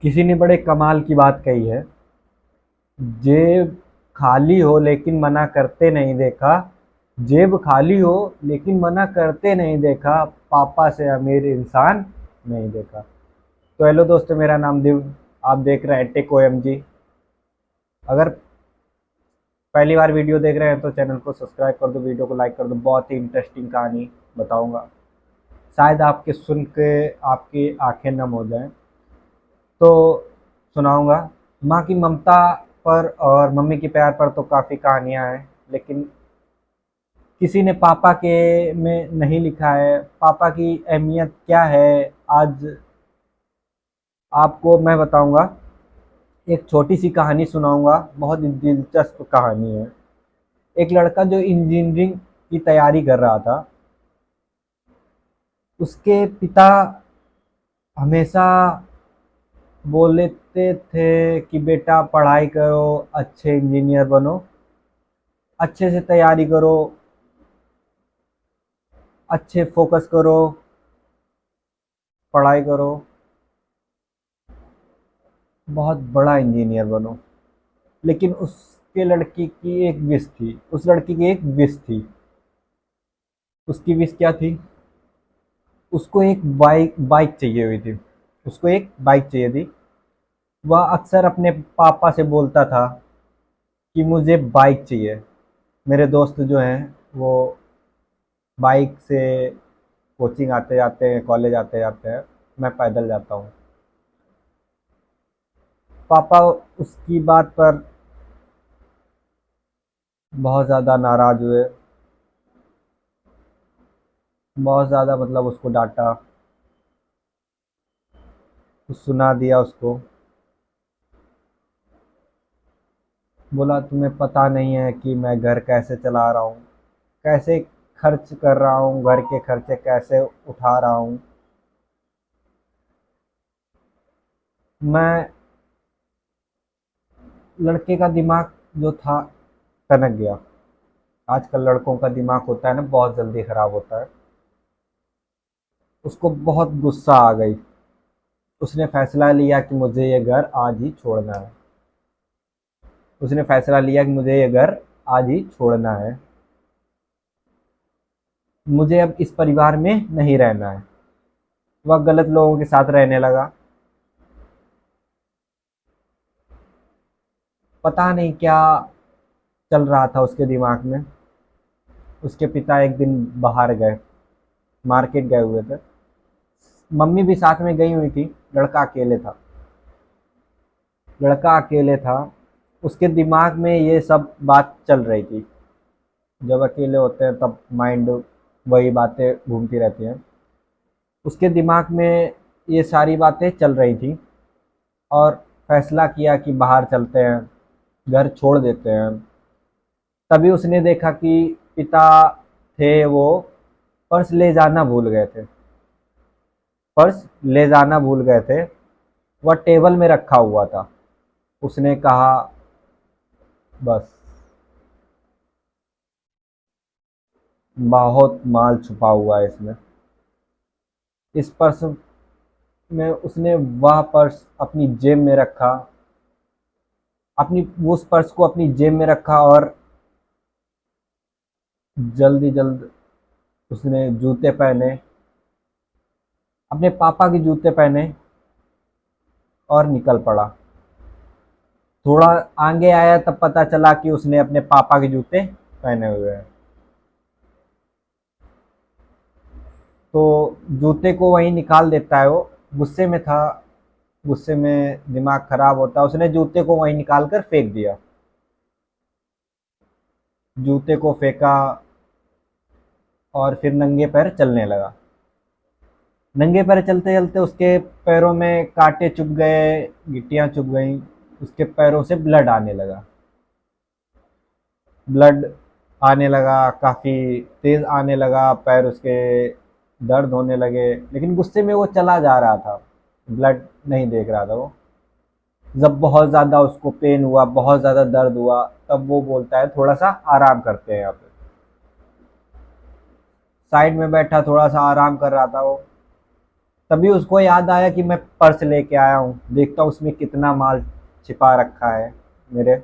किसी ने बड़े कमाल की बात कही है। जेब खाली हो लेकिन मना करते नहीं देखा। जेब खाली हो लेकिन मना करते नहीं देखा। पापा से अमीर इंसान नहीं देखा। तो हेलो दोस्तों, मेरा नाम दिव। आप देख रहे हैं टेक OMG। अगर पहली बार वीडियो देख रहे हैं तो चैनल को सब्सक्राइब कर दो, वीडियो को लाइक कर दो। बहुत ही इंटरेस्टिंग कहानी बताऊंगा। शायद आपके सुन के आपकी आंखें नम हो जाएं। तो सुनाऊंगा। माँ की ममता पर और मम्मी की प्यार पर तो काफ़ी कहानियाँ हैं, लेकिन किसी ने पापा के में नहीं लिखा है। पापा की अहमियत क्या है, आज आपको मैं बताऊंगा। एक छोटी सी कहानी सुनाऊंगा, बहुत ही दिलचस्प कहानी है। एक लड़का जो इंजीनियरिंग की तैयारी कर रहा था, उसके पिता हमेशा बोलते थे कि बेटा पढ़ाई करो, अच्छे इंजीनियर बनो, अच्छे से तैयारी करो, अच्छे फोकस करो, पढ़ाई करो, बहुत बड़ा इंजीनियर बनो। लेकिन उसके लड़की की एक विश थी, उस लड़की की एक विश थी। उसकी विश क्या थी? उसको एक बाइक बाइक चाहिए हुई थी। उसको एक बाइक चाहिए थी। वह अक्सर अपने पापा से बोलता था कि मुझे बाइक चाहिए। मेरे दोस्त जो हैं वो बाइक से कोचिंग आते जाते हैं, कॉलेज आते जाते हैं, मैं पैदल जाता हूँ। पापा उसकी बात पर बहुत ज़्यादा नाराज़ हुए। बहुत ज़्यादा मतलब उसको डांटा, कुछ सुना दिया उसको। बोला तुम्हें पता नहीं है कि मैं घर कैसे चला रहा हूँ, कैसे खर्च कर रहा हूँ, घर के खर्चे कैसे उठा रहा हूँ। मैं लड़के का दिमाग जो था टनक गया। आजकल लड़कों का दिमाग होता है ना, बहुत जल्दी खराब होता है। उसको बहुत गुस्सा आ गई। उसने फैसला लिया कि मुझे ये घर आज ही छोड़ना है। उसने फैसला लिया कि मुझे ये घर आज ही छोड़ना है। मुझे अब इस परिवार में नहीं रहना है। वह गलत लोगों के साथ रहने लगा। पता नहीं क्या चल रहा था उसके दिमाग में। उसके पिता एक दिन बाहर गए, मार्केट गए हुए थे। मम्मी भी साथ में गई हुई थी। लड़का अकेले था। लड़का अकेले था। उसके दिमाग में ये सब बात चल रही थी। जब अकेले होते हैं तब माइंड वही बातें घूमती रहती हैं। उसके दिमाग में ये सारी बातें चल रही थी और फैसला किया कि बाहर चलते हैं, घर छोड़ देते हैं। तभी उसने देखा कि पिता थे वो पर्स ले जाना भूल गए थे। पर्स ले जाना भूल गए थे। वह टेबल में रखा हुआ था। उसने कहा बस, बहुत माल छुपा हुआ है इसमें। इस पर्स में उसने वह पर्स अपनी जेब में रखा। अपनी उस पर्स को अपनी जेब में रखा और जल्दी जल्द उसने जूते पहने, अपने पापा के जूते पहने और निकल पड़ा। थोड़ा आगे आया तब पता चला कि उसने अपने पापा के जूते पहने हुए हैं। तो जूते को वहीं निकाल देता है वो। गुस्से में था, गुस्से में दिमाग खराब होता है। उसने जूते को वहीं निकाल कर फेंक दिया। जूते को फेंका और फिर नंगे पैर चलने लगा। नंगे पैर चलते चलते उसके पैरों में कांटे चुभ गए, गिट्टियां चुभ गईं। उसके पैरों से ब्लड आने लगा। ब्लड आने लगा, काफ़ी तेज़ आने लगा। पैर उसके दर्द होने लगे, लेकिन गुस्से में वो चला जा रहा था। ब्लड नहीं देख रहा था वो। जब बहुत ज़्यादा उसको पेन हुआ, बहुत ज़्यादा दर्द हुआ, तब वो बोलता है थोड़ा सा आराम करते हैं यहाँ पे। साइड में बैठा थोड़ा सा आराम कर रहा था वो। तभी उसको याद आया कि मैं पर्स लेके आया हूँ, देखता हूँ उसमें कितना माल छिपा रखा है मेरे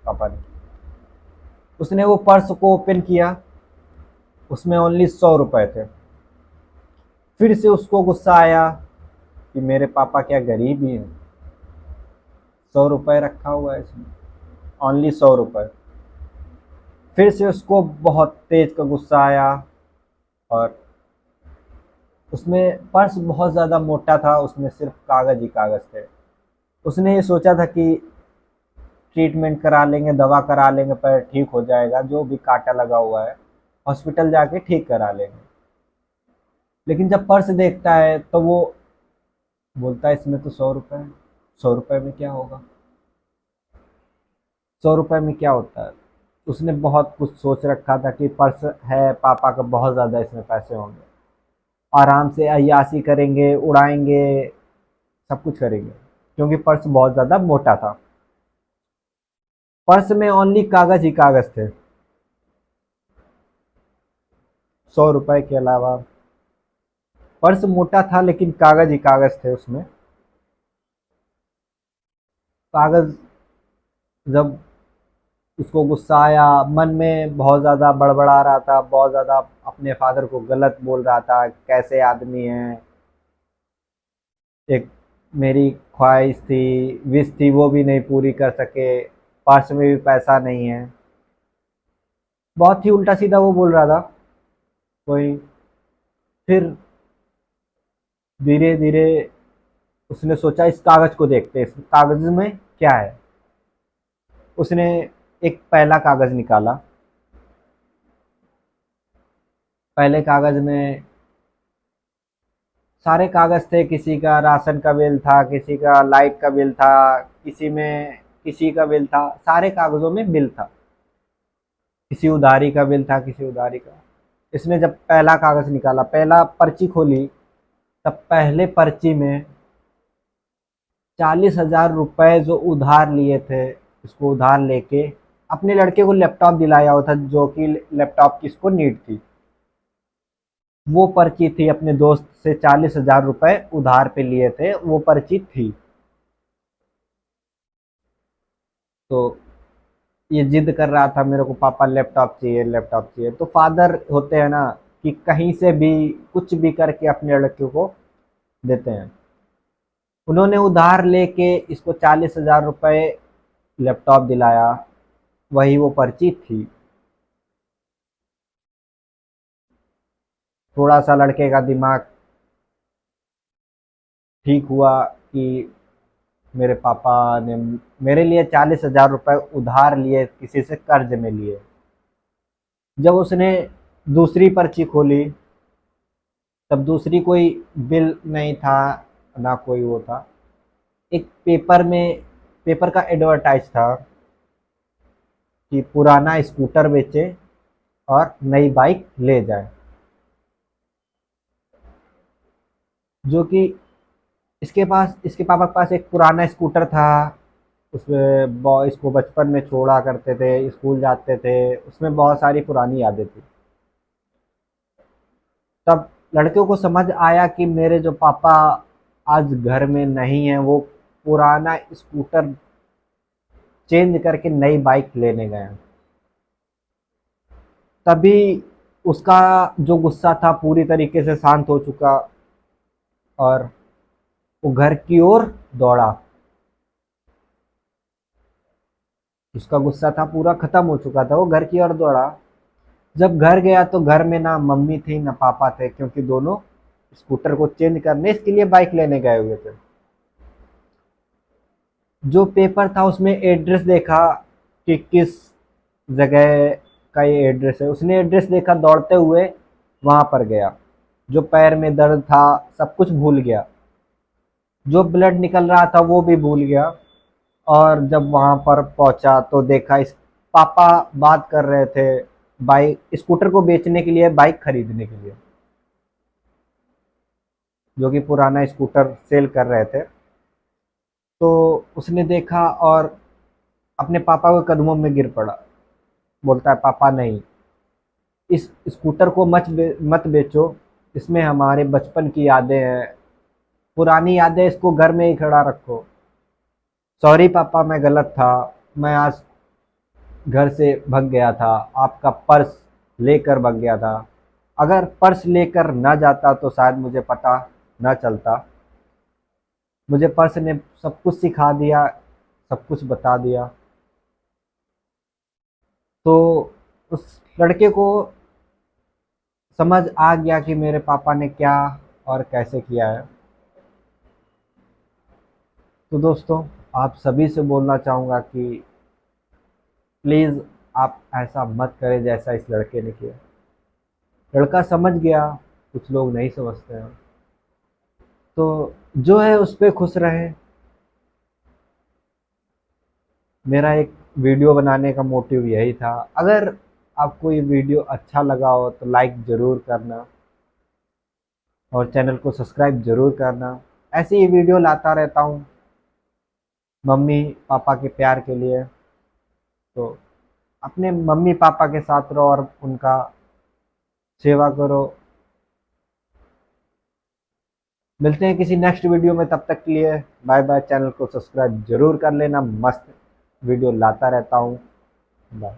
पापा ने। उसने वो पर्स को ओपन किया, उसमें ओनली 100 रुपए थे। फिर से उसको गुस्सा आया कि मेरे पापा क्या गरीब ही हैं, 100 रुपए रखा हुआ है इसमें, ओनली 100 रुपए। फिर से उसको बहुत तेज का गुस्सा आया, और उसमें पर्स बहुत ज़्यादा मोटा था, उसमें सिर्फ कागज़ ही कागज़ थे। उसने ये सोचा था कि ट्रीटमेंट करा लेंगे, दवा करा लेंगे, पैर ठीक हो जाएगा, जो भी कांटा लगा हुआ है हॉस्पिटल जाके ठीक करा लेंगे। लेकिन जब पर्स देखता है तो वो बोलता है इसमें तो 100 रुपए है, 100 रुपए में क्या होगा, 100 रुपए में क्या होता है। उसने बहुत कुछ सोच रखा था कि पर्स है पापा का, बहुत ज़्यादा इसमें पैसे होंगे, आराम से अय्याशी करेंगे, उड़ाएंगे, सब कुछ करेंगे, क्योंकि पर्स बहुत ज़्यादा मोटा था। पर्स में ओनली कागज़ ही कागज़ थे, 100 रुपए के अलावा। पर्स मोटा था लेकिन कागज़ ही कागज़ थे उसमें। कागज़, जब उसको गुस्सा आया, मन में बहुत ज़्यादा बड़बड़ा रहा था, बहुत ज़्यादा अपने फादर को गलत बोल रहा था, कैसे आदमी हैं, एक मेरी ख्वाहिश थी, विश थी, वो भी नहीं पूरी कर सके, पर्स में भी पैसा नहीं है, बहुत ही उल्टा सीधा वो बोल रहा था कोई। फिर धीरे धीरे उसने सोचा इस कागज़ को देखते हैं, इस कागज़ में क्या है। उसने एक पहला कागज़ निकाला, पहले कागज़ में सारे कागज़ थे, किसी का राशन का बिल था, किसी का लाइट का बिल था, किसी में किसी का बिल था, सारे कागज़ों में बिल था। किसी उधारी का बिल था, किसी उधारी का। इसने जब पहला कागज़ निकाला, पहला पर्ची खोली, तब पहले पर्ची में 40,000 रुपए जो उधार लिए थे, उसको उधार लेके अपने लड़के को लैपटॉप दिलाया हुआ था, जो कि लैपटॉप की इसको नीड थी। वो पर्ची थी, अपने दोस्त से 40,000 रुपए उधार पे लिए थे, वो पर्ची थी। तो ये जिद कर रहा था मेरे को पापा लैपटॉप चाहिए, लैपटॉप चाहिए। तो फादर होते हैं ना कि कहीं से भी कुछ भी करके अपने लड़के को देते हैं। उन्होंने उधार लेके इसको 40,000 रुपए लैपटॉप दिलाया, वही वो पर्ची थी। थोड़ा सा लड़के का दिमाग ठीक हुआ कि मेरे पापा ने मेरे लिए 40,000 रुपए उधार लिए, किसी से कर्ज में लिए। जब उसने दूसरी पर्ची खोली, तब दूसरी कोई बिल नहीं था, ना कोई वो था। एक पेपर में, पेपर का एडवर्टाइज था कि पुराना स्कूटर बेचे और नई बाइक ले जाए। जो कि इसके पापा के पास एक पुराना स्कूटर था, उसमें इसको बचपन में छोड़ा करते थे, स्कूल जाते थे, उसमें बहुत सारी पुरानी यादें थी। तब लड़कियों को समझ आया कि मेरे जो पापा आज घर में नहीं है, वो पुराना स्कूटर चेंज करके नई बाइक लेने गए हैं। तभी उसका जो गुस्सा था पूरी तरीके से शांत हो चुका, और वो घर की ओर दौड़ा। उसका गुस्सा था पूरा खत्म हो चुका था, वो घर की ओर दौड़ा। जब घर गया तो घर में ना मम्मी थी ना पापा थे, क्योंकि दोनों स्कूटर को चेंज करने इसके लिए बाइक लेने गए हुए थे। जो पेपर था उसमें एड्रेस देखा कि किस जगह का ये एड्रेस है। उसने एड्रेस देखा, दौड़ते हुए वहां पर गया। जो पैर में दर्द था सब कुछ भूल गया, जो ब्लड निकल रहा था वो भी भूल गया। और जब वहां पर पहुंचा तो देखा इस पापा बात कर रहे थे बाइक स्कूटर को बेचने के लिए, बाइक खरीदने के लिए, जो कि पुराना स्कूटर सेल कर रहे थे। तो उसने देखा और अपने पापा के कदमों में गिर पड़ा। बोलता है पापा नहीं, इस स्कूटर को मत बेचो, इसमें हमारे बचपन की यादें हैं, पुरानी यादें इसको घर में ही खड़ा रखो। सॉरी पापा, मैं गलत था, मैं आज घर से भग गया था, आपका पर्स लेकर भग गया था। अगर पर्स लेकर ना जाता तो शायद मुझे पता ना चलता। मुझे पर्स ने सब कुछ सिखा दिया, सब कुछ बता दिया। तो उस लड़के को समझ आ गया कि मेरे पापा ने क्या और कैसे किया है। तो दोस्तों, आप सभी से बोलना चाहूँगा कि प्लीज़ आप ऐसा मत करें जैसा इस लड़के ने किया। लड़का समझ गया, कुछ लोग नहीं समझते हैं। तो जो है उस पे खुश रहें। मेरा एक वीडियो बनाने का मोटिव यही था। अगर आपको ये वीडियो अच्छा लगा हो तो लाइक ज़रूर करना और चैनल को सब्सक्राइब ज़रूर करना। ऐसे ही वीडियो लाता रहता हूँ मम्मी पापा के प्यार के लिए। तो अपने मम्मी पापा के साथ रहो और उनका सेवा करो। मिलते हैं किसी नेक्स्ट वीडियो में, तब तक के लिए बाय बाय। चैनल को सब्सक्राइब जरूर कर लेना, मस्त वीडियो लाता रहता हूँ। बाय।